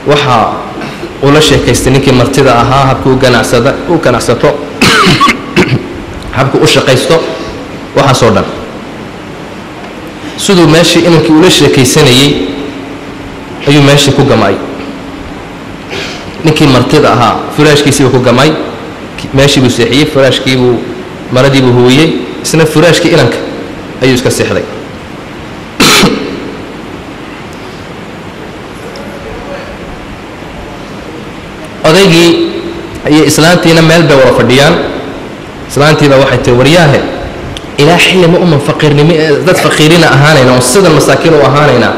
waxa uu la sheekaystay ninkii martida ahaa habkuu ganacsato habkuu u shaqaysto waxaasoo dhan siduu meeshii inankii ula sheekaysanayey ayuu meeshii ku gamay ninkii martida ahaa furaashkiisiibuu ku gamay meeshii buu seexiyey furaashkiibuu maradiibuu huwiyey isna furaashkii inanka ayuu iska seexday odaygii iyo islaantiina meel bay wada fadhiyaan islaantiiba waxay tahay waryaahe ilaa xilli ma uman faqiirnimo dad faqiirina ahaanayna oo sida masaakiin u ahaanayna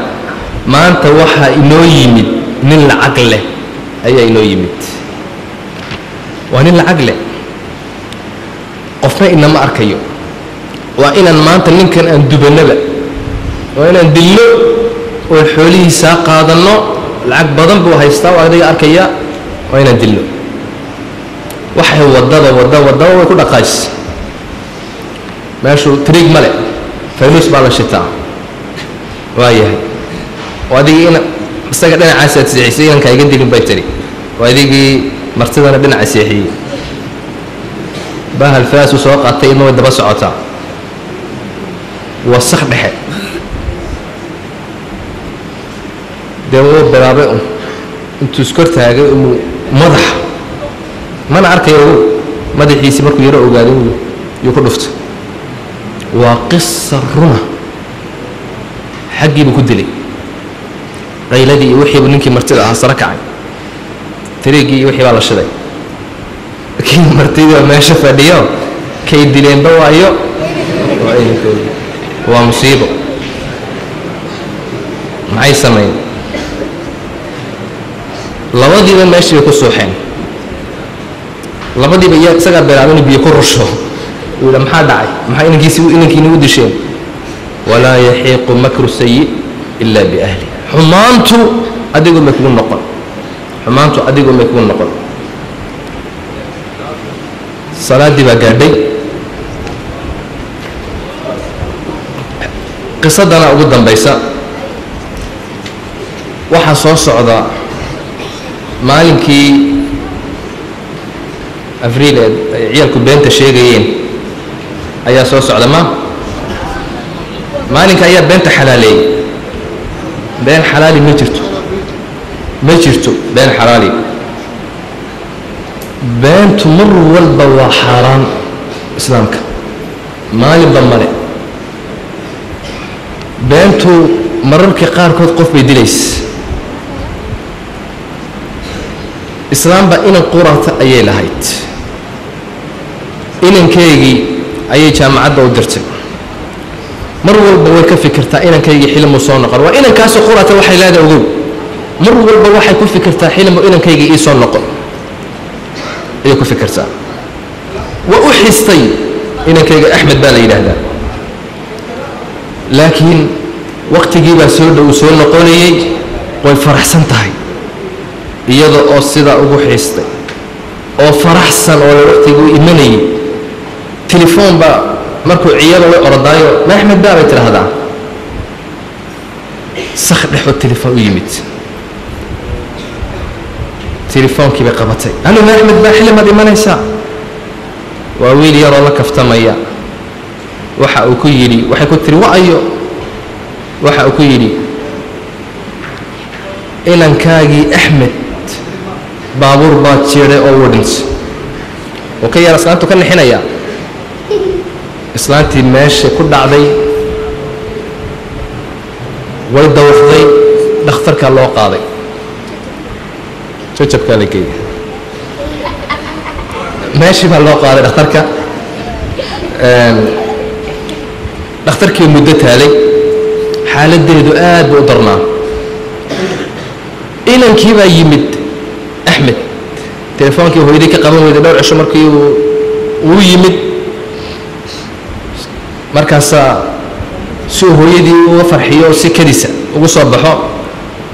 maanta waxaa inoo yimid nin lacag leh ayaa inoo yimid waa nin lacag leh qofna inama arkayo waa inaan maanta ninkan aan dubanaba waa inaan dilno oo xoolihiisaa qaadanno lacag badan buu haystaa waa adiga arkaya waa inaan dilno waxay wadada way ku dhaqays meeshuu triig male faynuus baa la shitaa waayahay oo adigii ina isaga dhinacaasaad seexisay inanka iga dilin bay tiri oo adigii martidana dhinaca seexiyey bahal faasu soo qaatay idna way daba socotaa wasakh dhexe dee wuu bilaabay intuu iskor taagay madax mana arkayo madaxiisii markuu yaro ogaaday yuu ku dhuftay waa qisa runa xaggiibuu ku dilay qayladii iyo wixiibu ninkii martida ahaa sara kacay tiriigii iyo wixii baa la shiday kii martidii oo meesha fadhiyo kay dileenba waayo waa ininkoodi waa musiibo maxay samayn labadiiba meeshii bay ku suuxeen labadiiba isagaa bilaabay inuu biyo ku rusho uu yidha maxaa dhacay maxaa inankiini u disheen walaa yaxiiqu makru sayi ilaa biahli xumaantu adigoo may kugu noqon salaaddii baa gaadhay qisadana ugu dambaysa waxaa soo socda maalinkii afriil ay ciyaalku beenta sheegayeen ayaa soo socda maalinka ayaa beenta xalaaleeyey been xalaali ma jirto been xalaali beentu mar walba waa xaaraan islaamka maalinba male beentu mararka qaarkood qof bay dilaysa islaamba inan qurata ayay lahayd inankeygii ayay jaamacadda u dirtay mar walba way ka fikirtaa inankaygii xilmu soo noqon waa inankaasoo qurata waxay leedahay ogow mar walba waxay ku fikirtaa xilmu inankaygii ii soo noqon ayay ku fikirtaa waa u xistay inankayga axmed baa la yidhaahdaa laakiin waqtigii baa soo dhow soo noqonayey way faraxsan tahay iyada oo sidaa ugu xiistay oo faraxsan oo waqtigii u imanayay telefoon baa markuu ciyada way orodaayo ma axmed baa bay tidhaahdaa sakh dhexoo telefoon u yimid telefoonkii bay qabatay alo ma axmed baa xillimaad imanaysaa waa wiil yaroo la kaftamaya waxa uu ku yidhi waxay ku tiri wa'ayo waxa uu ku yidhi inankaagii axmed baabuur baa jiray oo wadhintay oo ka yar islaantu ka nixinaya islaantii meesha ku dhacday way dawaqday dhakhtarkaa loo qaaday jajabkaa la geeyay meeshii baa loo qaaday dhakhtarka dhakhtarkii muddo taalay xaaladdeedu aad buu u darnaa inankii baa yimid axmed telefoonkii hooyadii ka qaban weyday dhowr cisho markii uu yimid markaasaa si uu hooyadii uga farxiyo si kadisa ugu soo baxo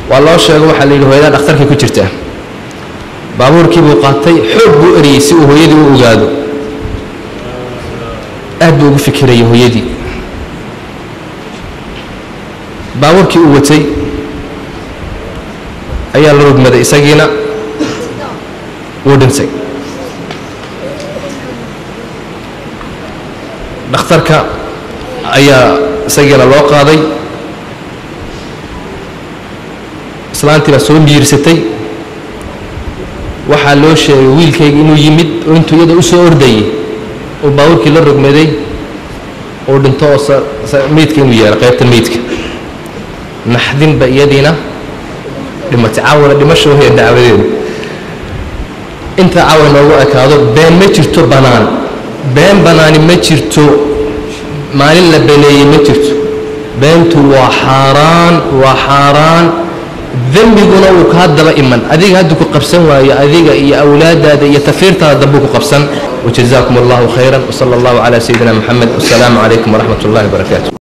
waa loo sheego waxaa la yidhi hooyadaa dhakhtarkii ku jirtaa baabuurkii buu qaatay xoog buu eriyey si uu hooyadii u ogaado aad buu ugu fikirayay hooyadii baabuurkii uu watay ayaa la rogmaday isagiina wuu dhintay dhakhtarka ayaa isagiina loo qaaday islaantii baa soo miirsatay waxaa loo sheegay wiilkayga inuu yimid oo intuu iyada u soo ordayay oo baabuurkii la rogmaday oo dhinto oo meydka inuu yeelo qaybta meydka naxdinba iyadiina dhimatay caawala dhimasho hee dacwadeedu inta caawa noogu ekaado been ma jirto bannaan been bannaani ma jirto maalin la beneeyey ma jirto beentu waa xaaraan dembiguna wuu kaa daba iman adiga hadduu ku qabsan waayo adiga iyo awlaadaada iyo tafiirtaada dambuu ku qabsan وجزاكم الله خيرا وصلى الله على سيدنا محمد والسلام عليكم ورحمة الله وبركاته